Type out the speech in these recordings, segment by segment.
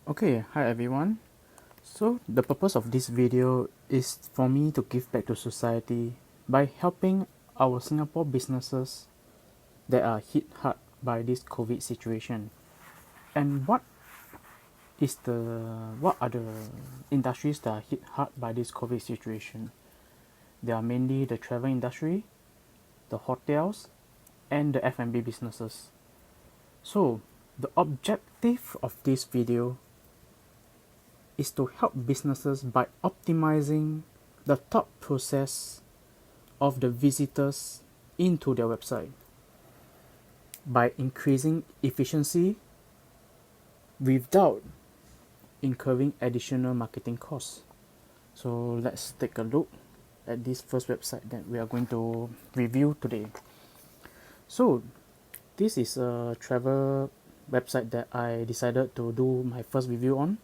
Okay, hi everyone. So the purpose of this video is for me to give back to society by helping our Singapore businesses that are hit hard by this COVID situation. And what are the industries that are hit hard by this COVID situation? They are mainly the travel industry, the hotels, and the F&B businesses. So the objective of this video is to help businesses by optimizing the thought process of the visitors into their website by increasing efficiency without incurring additional marketing costs. So let's take a look at this first website that we are going to review today. So this is a travel website that I decided to do my first review on.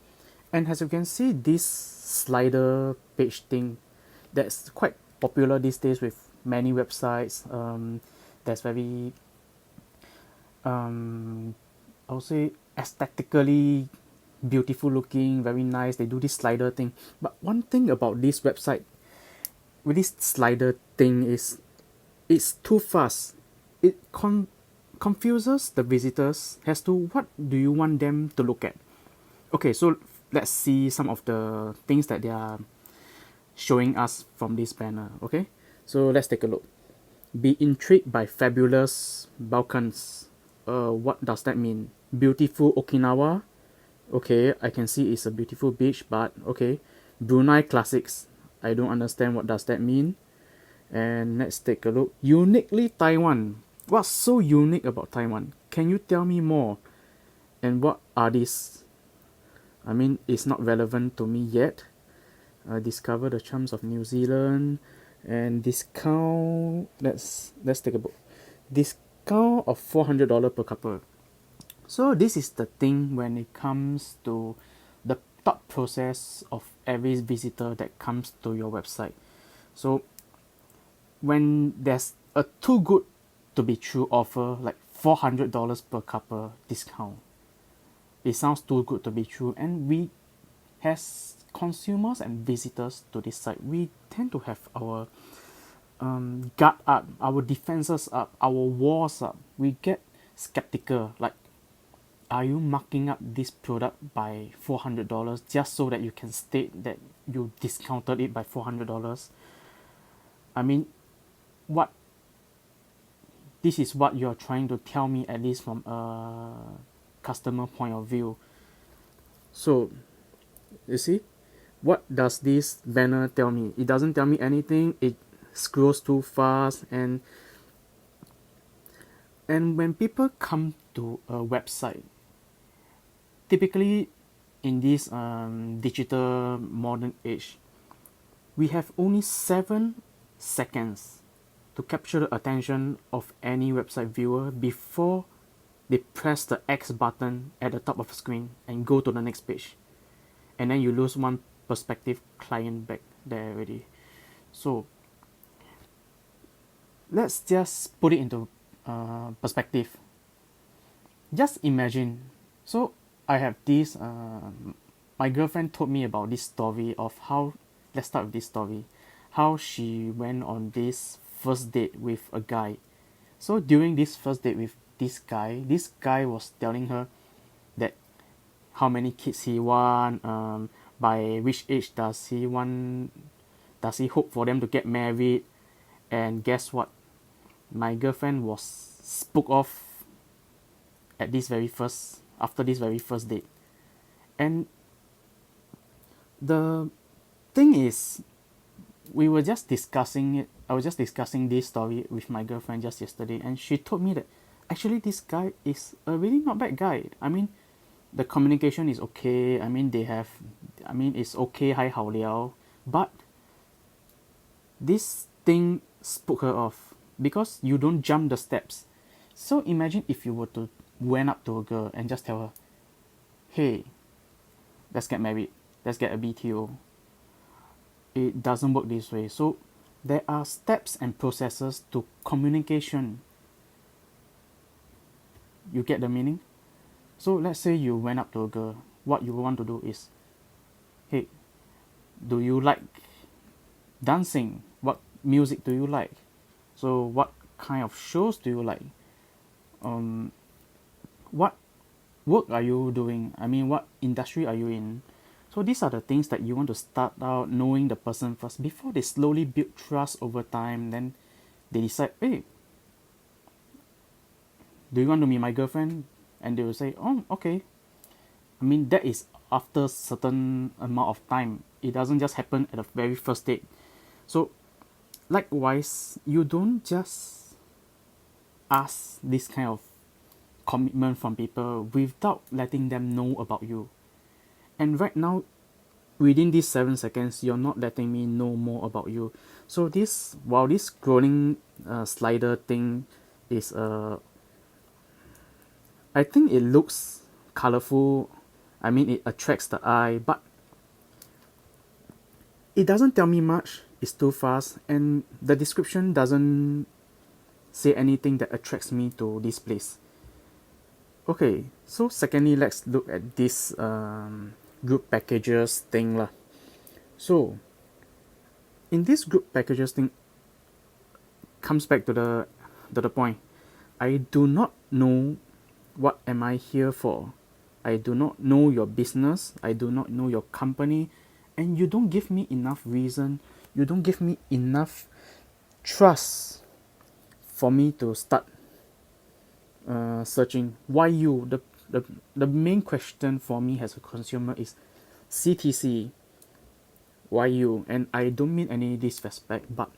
And as you can see, this slider page thing that's quite popular these days with many websites. That's very, I would say, aesthetically beautiful looking, very nice. They do this slider thing. But one thing about this website with this slider thing is it's too fast. It confuses the visitors as to what do you want them to look at. Okay, so let's see some of the things that they are showing us from this banner. Okay, so let's take a look. Be intrigued by fabulous Balkans. What does that mean? Beautiful Okinawa. Okay, I can see it's a beautiful beach, but okay. Brunei classics. I don't understand what does that mean. And let's take a look. Uniquely Taiwan. What's so unique about Taiwan? Can you tell me more? And what are these? I mean, it's not relevant to me yet. Discover the charms of New Zealand and discount. Let's take a look. Discount of $400 per couple. So this is the thing when it comes to the thought process of every visitor that comes to your website. So when there's a too good to be true offer like $400 per couple discount, it sounds too good to be true, and we as consumers and visitors to this site, we tend to have our guard up, our defenses up, our walls up. We get skeptical, like, are you marking up this product by $400 just so that you can state that you discounted it by $400? I mean, what this is what you're trying to tell me, at least from a customer point of view. So you see, what does this banner tell me? It doesn't tell me anything. It scrolls too fast, and when people come to a website, typically in this digital modern age, we have only 7 seconds to capture the attention of any website viewer before they press the X button at the top of the screen and go to the next page. And then you lose one prospective client back there already. So let's just put it into perspective. Just imagine. So I have this. My girlfriend told me about this story of how. Let's start with this story. How she went on this first date with a guy. So during this first date with this guy was telling her that how many kids he want, by which age does he hope for them to get married. And guess what, my girlfriend was spooked off after this very first date. And the thing is, we were just discussing it. I was just discussing this story with my girlfriend just yesterday, and she told me that actually this guy is a really not bad guy. I mean, the communication is okay. I mean, it's okay, 还好聊. But this thing spooked her off because you don't jump the steps. So imagine if you were to went up to a girl and just tell her, hey, let's get married, let's get a BTO. It doesn't work this way. So there are steps and processes to communication. You get the meaning? So let's say you went up to a girl what you want to do is, hey, do you like dancing? What music do you like? So what kind of shows do you like? What work are you doing? I mean, what industry are you in? So these are the things that you want to start out knowing the person first before they slowly build trust over time. Then they decide, hey, do you want to be my girlfriend? And they will say, oh, okay. I mean, that is after certain amount of time. It doesn't just happen at the very first date. So likewise, you don't just ask this kind of commitment from people without letting them know about you. And right now, within these 7 seconds, you're not letting me know more about you. So while this scrolling slider thing is I think it looks colorful. I mean, it attracts the eye, but it doesn't tell me much. It's too fast, and the description doesn't say anything that attracts me to this place. Okay, so secondly, let's look at this group packages thing lah. So in this group packages thing, comes back to the point. I do not know what am I here for. I do not know your business. I do not know your company, and you don't give me enough reason. You don't give me enough trust for me to start searching. Why you? The main question for me as a consumer is CTC. Why you? And I don't mean any disrespect, but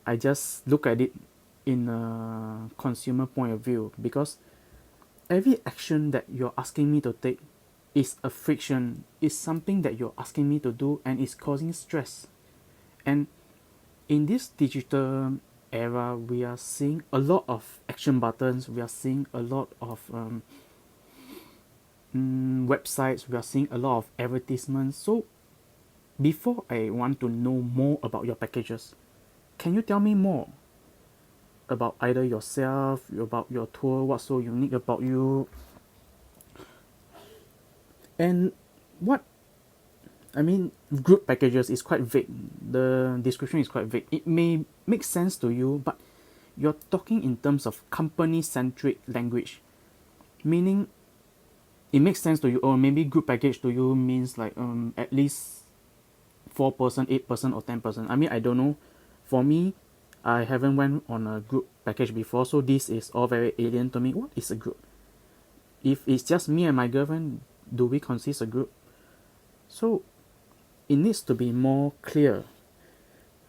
I just look at it in a consumer point of view, because every action that you're asking me to take is a friction, is something that you're asking me to do, and is causing stress. And in this digital era, we are seeing a lot of action buttons, we are seeing a lot of websites, we are seeing a lot of advertisements. So before I want to know more about your packages, can you tell me more about either yourself, about your tour, what's so unique about you? And what I mean, group packages is quite vague. The description is quite vague. It may make sense to you, but you're talking in terms of company-centric language, meaning it makes sense to you, or maybe group package to you means like at least 4%, 8%, or 10%. I mean, I don't know. For me, I haven't went on a group package before, so this is all very alien to me. What is a group? If it's just me and my girlfriend, do we consist a group? So it needs to be more clear.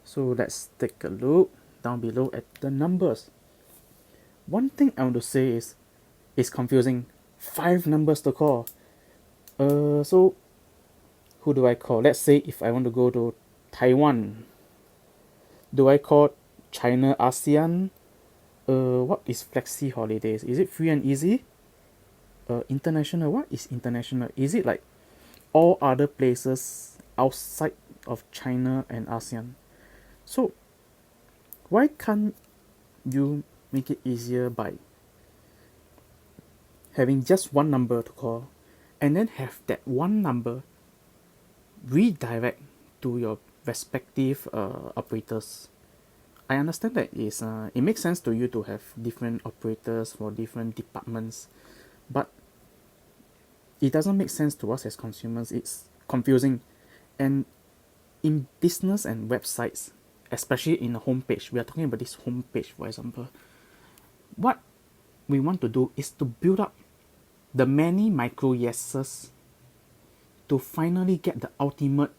So let's take a look down below at the numbers. One thing I want to say is it's confusing. 5 numbers to call. So who do I call? Let's say if I want to go to Taiwan, do I call China ASEAN? What is flexi holidays? Is it free and easy? International, what is international? Is it like all other places outside of China and ASEAN? So why can't you make it easier by having just one number to call, and then have that one number redirect to your respective operators? I understand that it makes sense to you to have different operators for different departments, but it doesn't make sense to us as consumers. It's confusing. And in business and websites, especially in a homepage, we are talking about this homepage, for example, what we want to do is to build up the many micro yeses to finally get the ultimate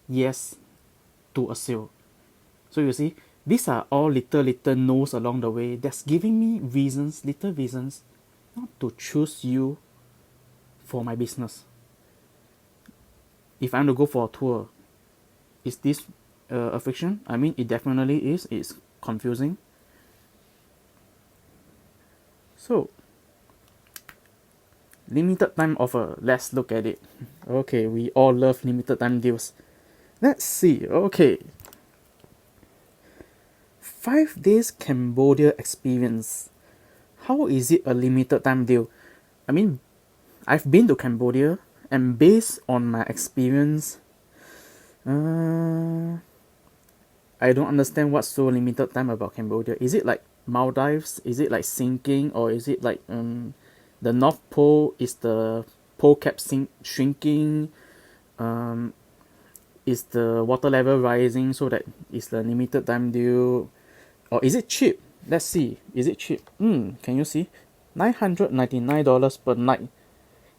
yes to a sale. So you see, these are all little no's along the way that's giving me reasons, little reasons, not to choose you for my business. If I want to go for a tour, is this a friction? I mean, it definitely is. It's confusing. So, limited time offer. Let's look at it. Okay, we all love limited time deals. Let's see. Okay. 5 days Cambodia experience. How is it a limited time deal? I mean, I've been to Cambodia, and based on my experience, I don't understand what's so limited time about Cambodia. Is it like Maldives? Is it like sinking, or is it like the North Pole? Is the pole cap shrinking? Is the water level rising so that is the limited time deal? Or is it cheap? Let's see. Is it cheap? Can you see? $999 per night.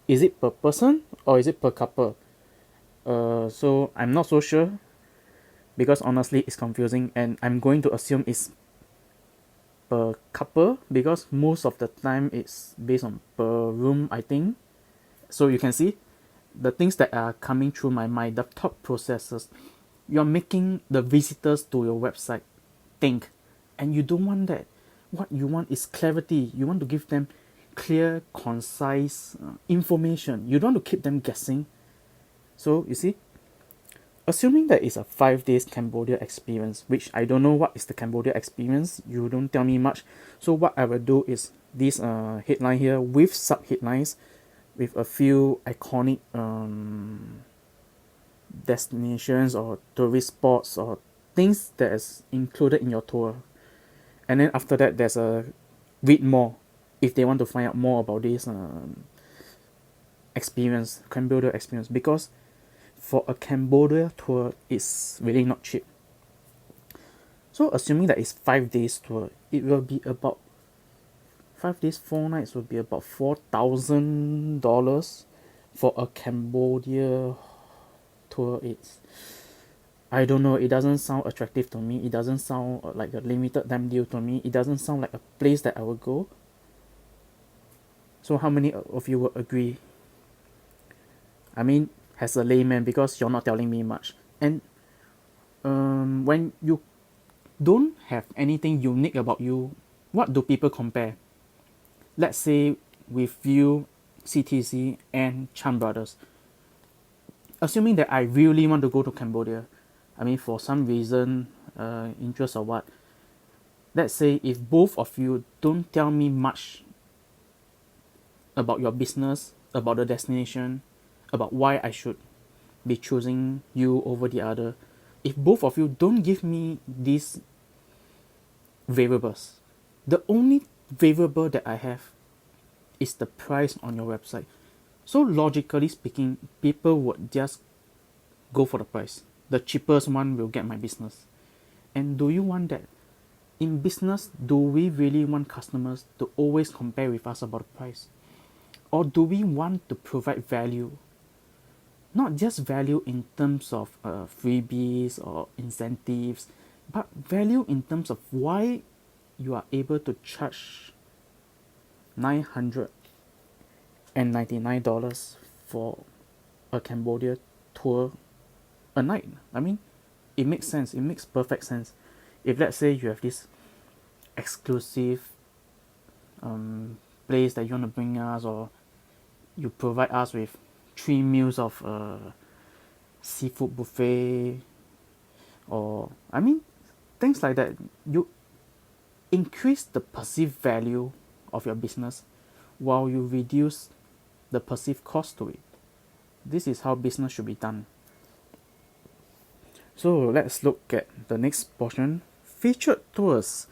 Is it per person or is it per couple? So I'm not so sure, because honestly it's confusing, and I'm going to assume it's per couple because most of the time it's based on per room, I think. So you can see the things that are coming through my mind, the thought processes. You're making the visitors to your website think, and you don't want that. What you want is clarity. You want to give them clear, concise information. You don't want to keep them guessing. So you see, assuming that it's a 5 days Cambodia experience, which I don't know what is the Cambodia experience, you don't tell me much. So what I will do is this headline here with sub headlines, with a few iconic destinations or tourist spots or things that is included in your tour. And then after that, there's a read more if they want to find out more about this experience, Cambodia experience, because for a Cambodia tour, it's really not cheap. So assuming that it's 5 days tour, it will be about 5 days, 4 nights will be about $4,000 for a Cambodia tour. I don't know, it doesn't sound attractive to me. It doesn't sound like a limited time deal to me. It doesn't sound like a place that I would go. So how many of you would agree? I mean, as a layman, because you're not telling me much. And when you don't have anything unique about you, what do people compare? Let's say with you, CTC, and Chan Brothers. Assuming that I really want to go to Cambodia, I mean, for some reason, interest or what, let's say if both of you don't tell me much about your business, about the destination, about why I should be choosing you over the other, if both of you don't give me these variables, the only variable that I have is the price on your website. So logically speaking, people would just go for the price. The cheapest one will get my business. And do you want that? In business, do we really want customers to always compare with us about the price? Or do we want to provide value? Not just value in terms of freebies or incentives, but value in terms of why you are able to charge $999 for a Cambodia tour a night. I mean, it makes sense. It makes perfect sense. If let's say you have this exclusive place that you want to bring us, or you provide us with 3 meals of seafood buffet, or I mean things like that, you increase the perceived value of your business while you reduce the perceived cost to it. This is how business should be done. So let's look at the next portion, featured tours.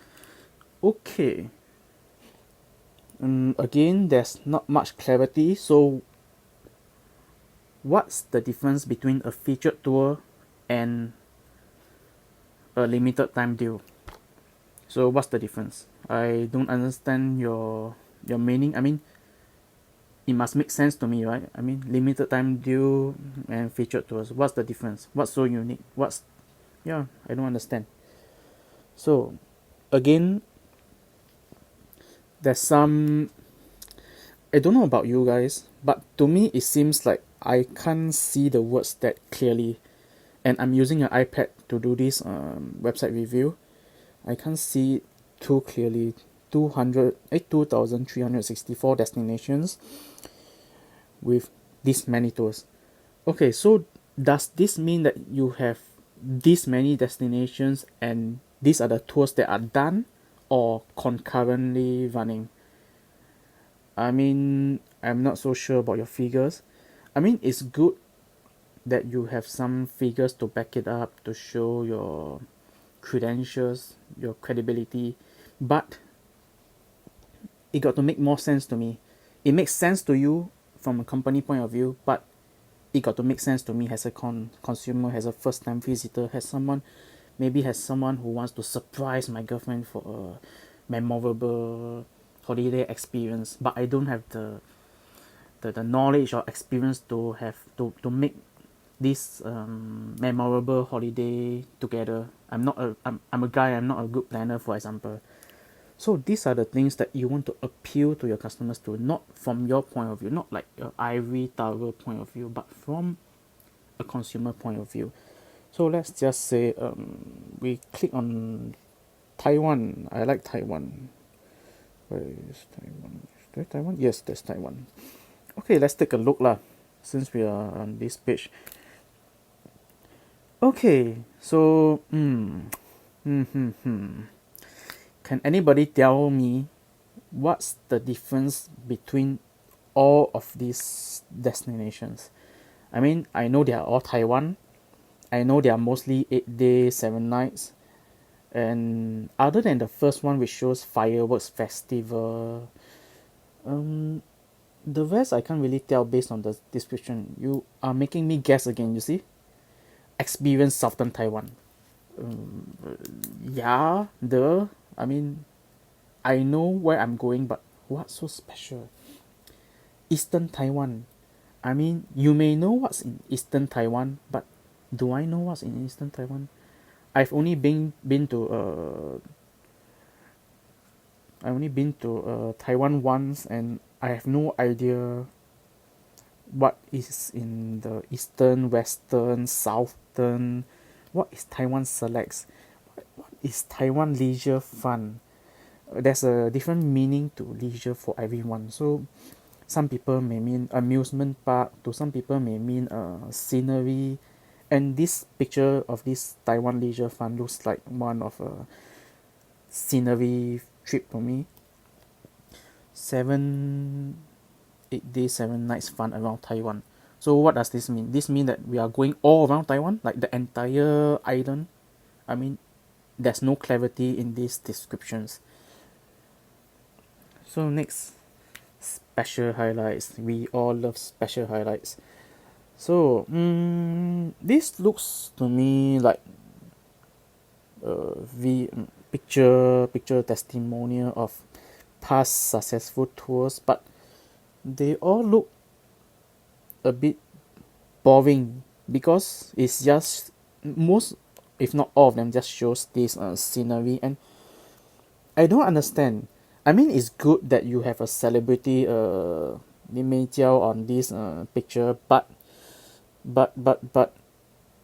Okay, again, there's not much clarity. So what's the difference between a featured tour and a limited time deal? So what's the difference? I don't understand your meaning. I mean, it must make sense to me, right? I mean, limited time deal and featured tours. What's the difference? What's so unique? I don't understand. So again, there's some, I don't know about you guys, but to me it seems like I can't see the words that clearly, and I'm using an iPad to do this website review. I can't see it too clearly. 2,364 destinations with this many tours. Okay, so does this mean that you have this many destinations and these are the tours that are done or concurrently running? I mean, I'm not so sure about your figures. I mean, it's good that you have some figures to back it up to show your credentials, your credibility, but it got to make more sense to me. It makes sense to you from a company point of view, but it got to make sense to me as a consumer, as a first time visitor, as someone, maybe as someone who wants to surprise my girlfriend for a memorable holiday experience, but I don't have the knowledge or experience to have to make this memorable holiday together. I'm a guy, I'm not a good planner, for example. So these are the things that you want to appeal to your customers to, not from your point of view, not like your ivory tower point of view, but from a consumer point of view. So let's just say we click on Taiwan. I like Taiwan. Where is Taiwan? Is there Taiwan? Yes, there's Taiwan. Okay, let's take a look lah, since we are on this page. Okay, so can anybody tell me what's the difference between all of these destinations? I mean, I know they are all Taiwan. I know they are mostly 8 days, 7 nights. And other than the first one, which shows fireworks festival, the rest I can't really tell based on the description. You are making me guess again, you see? Experience Southern Taiwan. Yeah, I mean, I know where I'm going, but what's so special? Eastern Taiwan. I mean, you may know what's in Eastern Taiwan, but do I know what's in Eastern Taiwan? I've only been to Taiwan once, and I have no idea what is in the eastern, western, southern. What is Taiwan selects? What is Taiwan leisure fun? There's a different meaning to leisure for everyone. So some people may mean amusement park, to some people may mean scenery. And this picture of this Taiwan leisure fun looks like one of a scenery trip for me. 8 days, 7 nights fun around Taiwan. So what does this mean? This means that we are going all around Taiwan, like the entire island. I mean, there's no clarity in these descriptions. So next, special highlights. We all love special highlights. So this looks to me like the picture testimonial of past successful tours, but they all look a bit boring because it's just most, if not all of them, just shows this scenery, and I don't understand. I mean, it's good that you have a celebrity image on this picture, but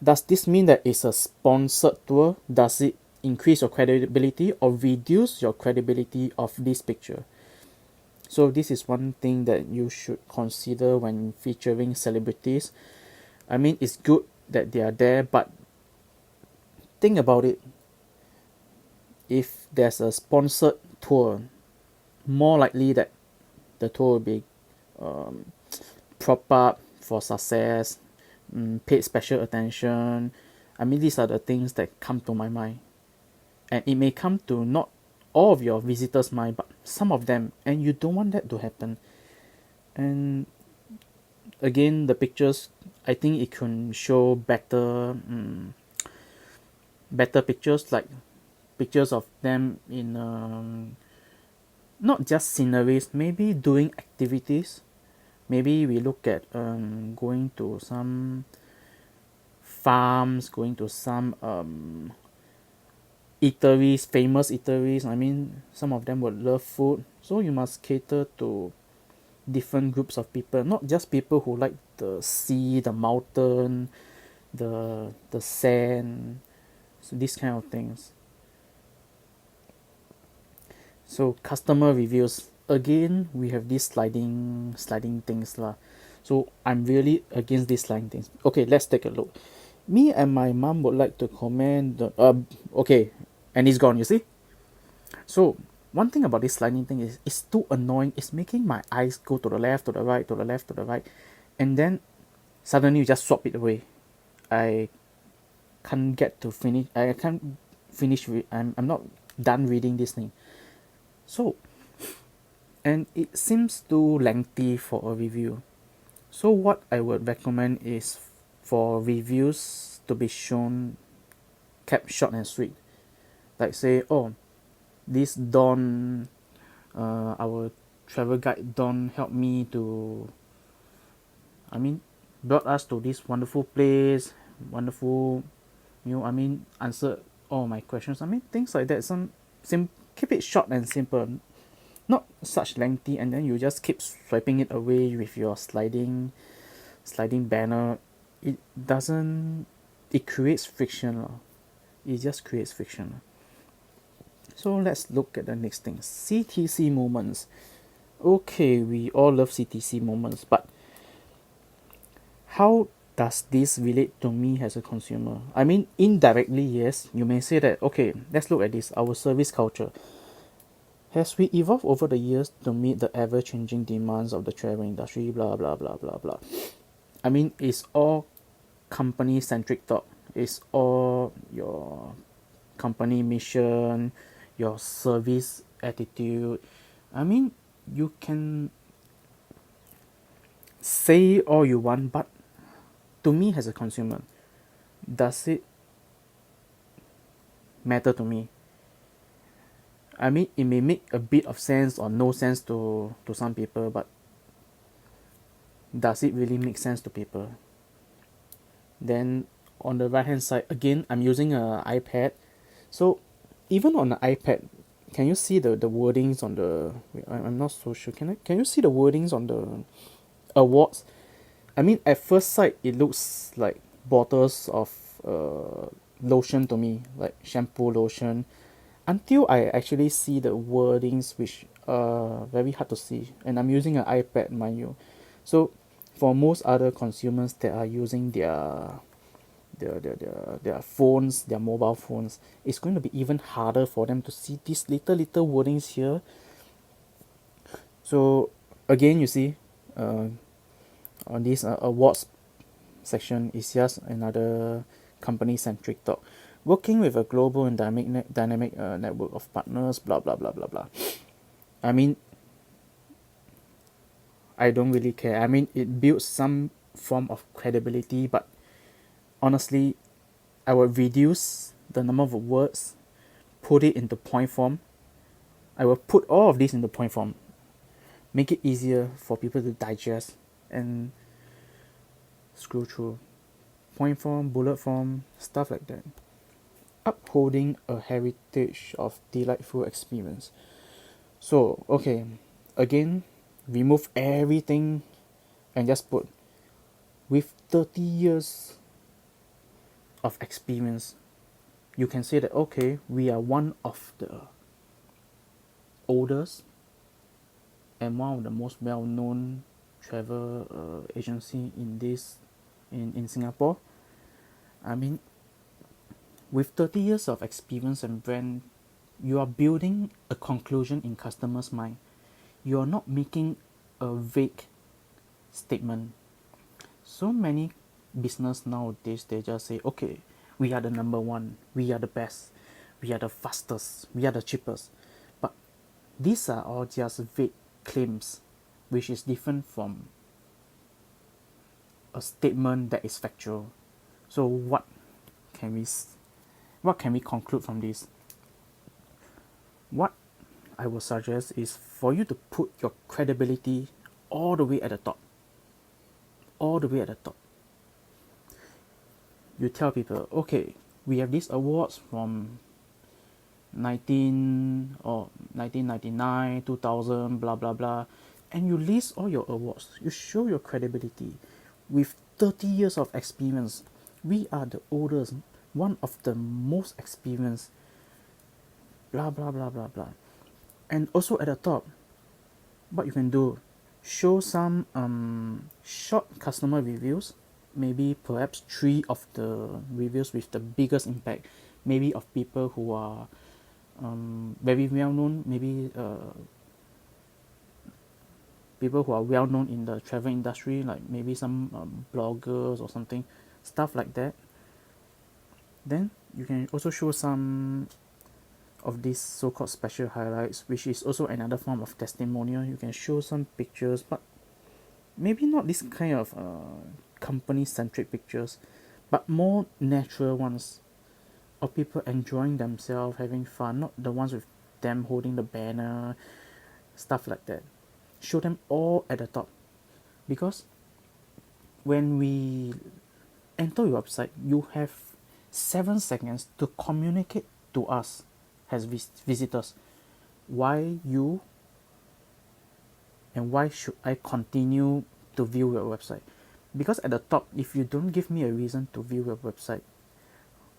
does this mean that it's a sponsored tour? Does it increase your credibility or reduce your credibility of this picture? So this is one thing that you should consider when featuring celebrities. I mean, it's good that they are there, but think about it. If there's a sponsored tour, more likely that the tour will be prop up for success, paid special attention. I mean, these are the things that come to my mind. And it may come to not all of your visitors' mind, but some of them, and you don't want that to happen. And again, the pictures, I think it can show better pictures, like pictures of them in not just sceneries, maybe doing activities. Maybe we look at going to some farms, going to some eateries, famous eateries. I mean, some of them would love food, so you must cater to different groups of people, not just people who like the sea, the mountain, the sand, so these kind of things. So customer reviews, again we have these sliding things lah. So I'm really against these sliding things. Okay, let's take a look. Me and my mom would like to comment okay, and it's gone, you see. So one thing about this sliding thing is it's too annoying. It's making my eyes go to the left, to the right, to the left, to the right, and then suddenly you just swap it away. I can't get to finish. I can't finish. I'm not done reading this thing. So, and it seems too lengthy for a review. So what I would recommend is for reviews to be shown kept short and sweet. Like say, oh, this Don, our travel guide Don helped me to, brought us to this wonderful place, wonderful, answered all my questions. Things like that. Keep it short and simple, not such lengthy, and then you just keep swiping it away with your sliding banner. It doesn't. It creates friction, It just creates friction. So let's look at the next thing. CTC moments. Okay, we all love CTC moments, but how does this relate to me as a consumer? Indirectly, yes. You may say that, okay, let's look at this. Our service culture. Has we evolved over the years to meet the ever-changing demands of the travel industry? Blah, blah, blah, blah, blah. It's all company-centric talk. It's all your company mission, your service attitude. You can say all you want, but to me as a consumer, does it matter to me? It may make a bit of sense or no sense to some people, but does it really make sense to people? Then on the right hand side, again, I'm using an iPad. So even on the iPad, can you see the wordings on the... Wait, I'm not so sure. Can you see the wordings on the awards? At first sight, it looks like bottles of lotion to me, like shampoo lotion, until I actually see the wordings, which are very hard to see. And I'm using an iPad, mind you. So for most other consumers that are using their phones, their mobile phones, it's going to be even harder for them to see these little wordings here. So again, you see, on this awards section is just another company-centric talk. Working with a global and dynamic network of partners, blah blah blah blah blah. I don't really care. It builds some form of credibility, but honestly, I will reduce the number of words, put it into point form. I will put all of this into point form, make it easier for people to digest and scroll through. Point form, bullet form, stuff like that. Upholding a heritage of delightful experience. So, okay, again, remove everything and just put with 30 years of experience. You can say that, okay, we are one of the oldest and one of the most well-known travel agency in Singapore. With 30 years of experience and brand, you are building a conclusion in customers' mind. You are not making a vague statement. So many business nowadays, they just say, okay, we are the number one, we are the best, we are the fastest, we are the cheapest. But these are all just vague claims, which is different from a statement that is factual. So what can we conclude from this? What I would suggest is for you to put your credibility all the way at the top. All the way at the top. You tell people, okay, we have these awards from 1999, 2000, blah blah blah, and you list all your awards. You show your credibility. With 30 years of experience, we are the oldest, one of the most experienced, blah blah blah blah blah. And also at the top, what you can do, show some short customer reviews, maybe perhaps 3 of the reviews with the biggest impact, maybe of people who are very well known, maybe people who are well known in the travel industry, like maybe some bloggers or something, stuff like that. Then you can also show some of these so-called special highlights, which is also another form of testimonial. You can show some pictures, but maybe not this kind of company-centric pictures, but more natural ones of people enjoying themselves, having fun, not the ones with them holding the banner, stuff like that. Show them all at the top, because when we enter your website, you have 7 seconds to communicate to us as visitors why you and why should I continue to view your website. Because at the top, if you don't give me a reason to view your website,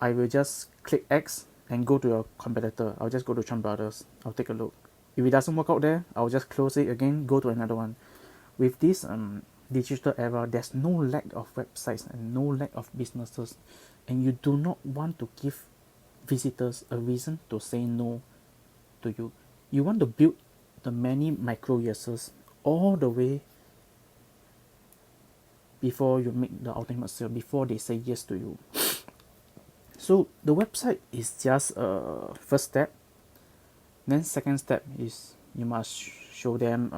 I will just click X and go to your competitor. I'll just go to Chan Brothers. I'll take a look. If it doesn't work out there, I'll just close it again, go to another one. With this digital era, there's no lack of websites and no lack of businesses, and you do not want to give visitors a reason to say no to you. You want to build the many micro yeses all the way before you make the ultimate sale, before they say yes to you. So the website is just a first step. Then second step is you must show them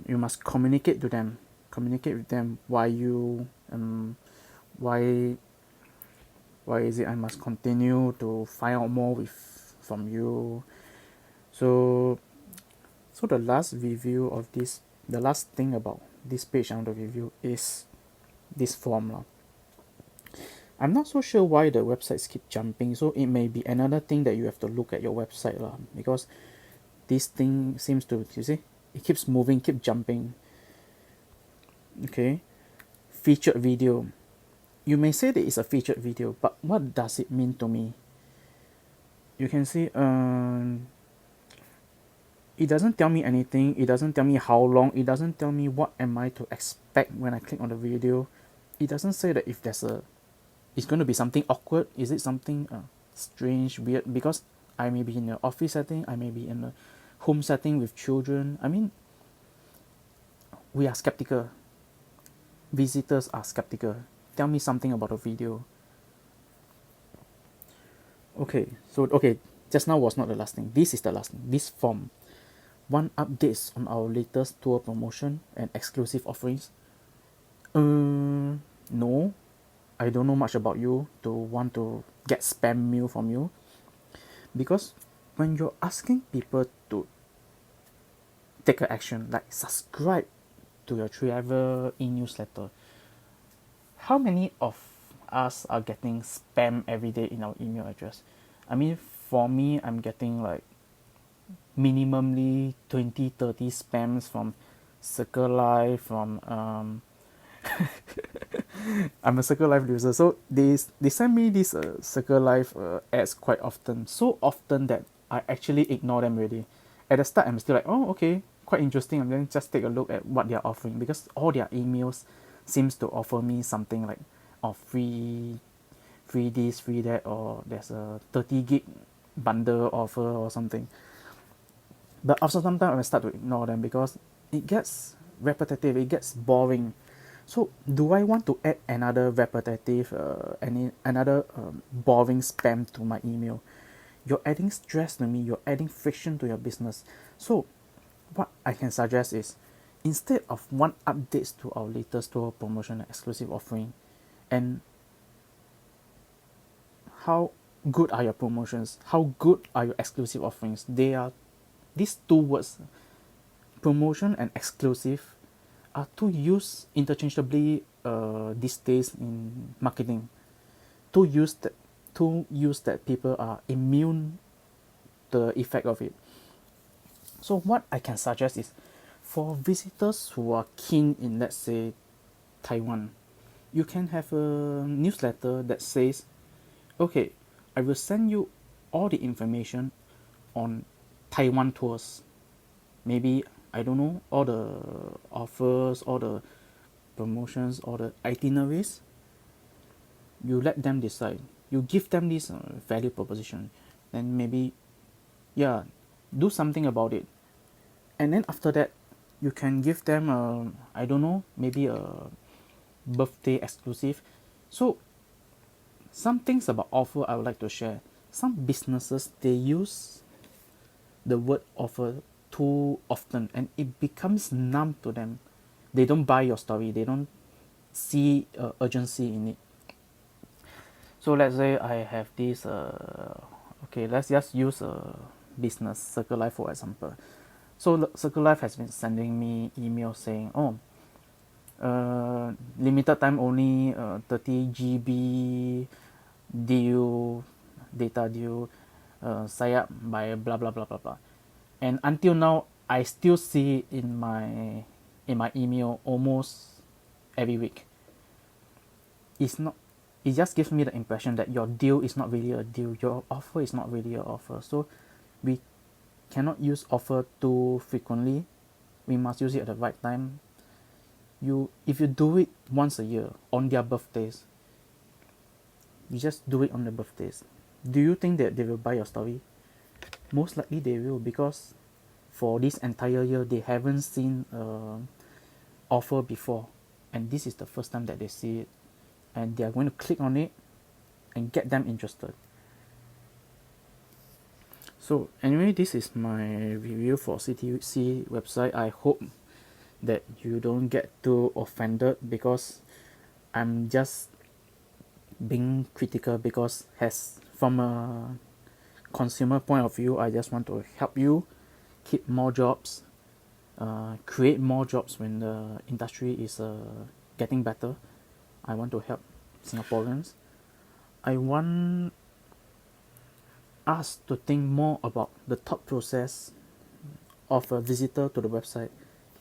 you must communicate with them why you why is it I must continue to find out more from you. So the last review of this, the last thing about this page I want to review is this form lah. I'm not so sure why the websites keep jumping, so it may be another thing that you have to look at your website lah, because this thing seems to, you see, it keeps moving, keep jumping. Okay, featured video. You may say that it's a featured video, but what does it mean to me? You can see it doesn't tell me anything. It doesn't tell me how long. It doesn't tell me what am I to expect when I click on the video. It doesn't say that if there's it's going to be something awkward. Is it something strange, weird? Because I may be in an office setting, I may be in a home setting with children. I mean, we are skeptical. Visitors are skeptical. Tell me something about the video. Okay, just now was not the last thing. This is the last thing. This form. One updates on our latest tour promotion and exclusive offerings. No, I don't know much about you to want to get spam mail from you, because when you're asking people to take an action like subscribe to your travel e-newsletter, how many of us are getting spam every day in our email address? I mean, for me, I'm getting like minimally 20-30 spams from Circle Life, from I'm a Circle Life user, so they send me these Circle Life ads quite often, so often that I actually ignore them already. At the start, I'm still like, oh, okay, quite interesting. I'm going to just take a look at what they're offering, because all their emails seems to offer me something like free this, free that, or there's a 30 gig bundle offer or something. But after some time, I start to ignore them because it gets repetitive, it gets boring. So do I want to add another repetitive, another boring spam to my email? You're adding stress to me, you're adding friction to your business. So what I can suggest is, instead of one updates to our latest tour promotion and exclusive offering, and how good are your promotions, how good are your exclusive offerings, they are, these two words, promotion and exclusive, are two used interchangeably these days in marketing. Two use that people are immune to the effect of it. So what I can suggest is, for visitors who are keen in, let's say, Taiwan, you can have a newsletter that says, okay, I will send you all the information on Taiwan tours. Maybe, I don't know, all the offers, all the promotions, all the itineraries. You let them decide. you give them this value proposition, then maybe, yeah, do something about it. And then after that, you can give them I don't know, maybe a birthday exclusive. So some things about offer I would like to share. Some businesses, they use the word offer too often and it becomes numb to them. They don't buy your story, they don't see urgency in it. So let's say I have this okay, let's just use a business, Circle Life for example. So Circle Life has been sending me emails saying, oh, limited time only, 30 GB deal, data deal, sign up by blah blah blah blah blah. And until now, I still see it in my email almost every week. It's not. It just gives me the impression that your deal is not really a deal. Your offer is not really an offer. So we cannot use offer too frequently. We must use it at the right time. If you do it once a year on their birthdays, you just do it on their birthdays. Do you think that they will buy your story? Most likely they will, because for this entire year they haven't seen offer before, and this is the first time that they see it, and they are going to click on it and get them interested. So anyway, this is my review for CTC website. I hope that you don't get too offended, because I'm just being critical, because from a consumer point of view, I just want to help you keep more jobs, create more jobs when the industry is getting better. I want to help Singaporeans. I want us to think more about the thought process of a visitor to the website,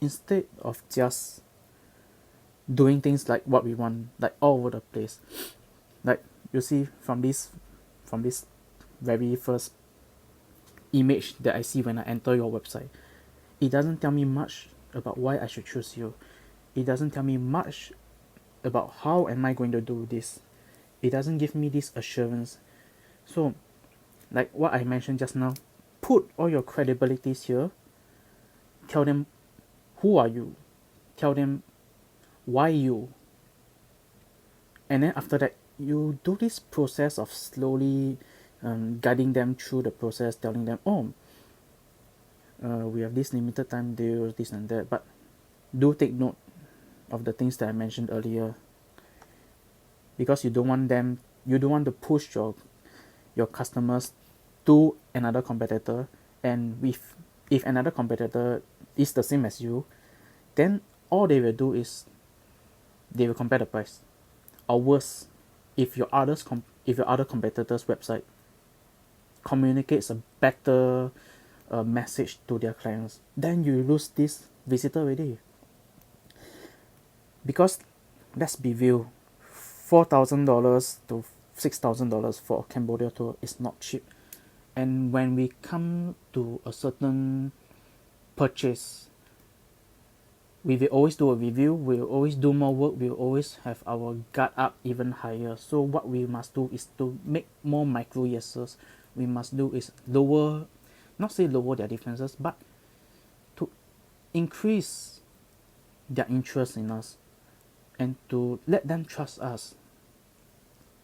instead of just doing things like what we want, like all over the place. Like you see from this very first image that I see when I enter your website, it doesn't tell me much about why I should choose you. It doesn't tell me much about how am I going to do this. It doesn't give me this assurance. So like what I mentioned just now, put all your credibilities here. Tell them who are you, tell them why you, and then after that you do this process of slowly guiding them through the process, telling them, oh, we have this limited time deal, this and that, but do take note of the things that I mentioned earlier, because you don't want to push your customers to another competitor, and if another competitor is the same as you, then all they will do is they will compare the price, or worse, if your other competitor's website communicates a better message to their clients, then you lose this visitor already. Because let's be real, $4,000 to $6,000 for a Cambodia tour is not cheap. And when we come to a certain purchase, we will always do a review, we'll always do more work, we'll always have our guard up even higher. So what we must do is to make more micro yeses. We must do is lower, not say lower their differences, but to increase their interest in us, and to let them trust us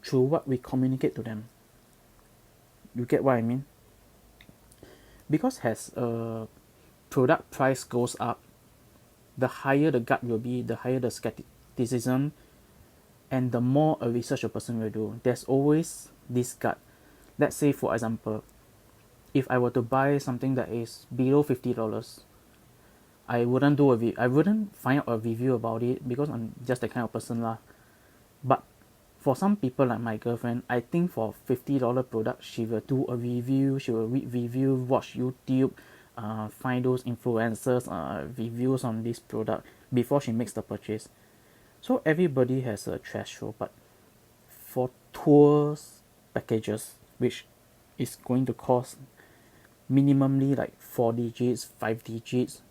through what we communicate to them. You get what I mean? Because as a product price goes up, the higher the gut will be, the higher the skepticism, and the more a research a person will do. There's always this gut. Let's say, for example, if I were to buy something that is below $50, I wouldn't find out a review about it, because I'm just the kind of person lah. But for some people like my girlfriend, I think for $50 product, she will do a review, she will read review, watch YouTube, find those influencers reviews on this product before she makes the purchase. So everybody has a threshold, but for tours packages, which is going to cost minimally like 4 digits, 5 digits,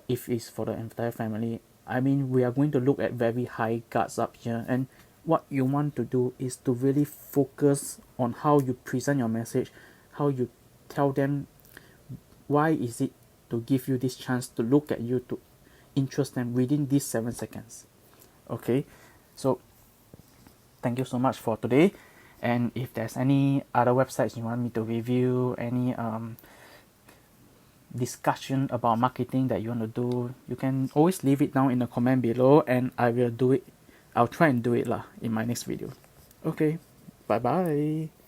if it's for the entire family, I mean, we are going to look at very high guards up here, and what you want to do is to really focus on how you present your message, how you tell them why is it to give you this chance to look at you, to interest them within these 7 seconds. Okay, so thank you so much for today. And if there's any other websites you want me to review, any discussion about marketing that you want to do, you can always leave it down in the comment below, and I will do it. I'll try and do it lah in my next video. Okay, bye bye.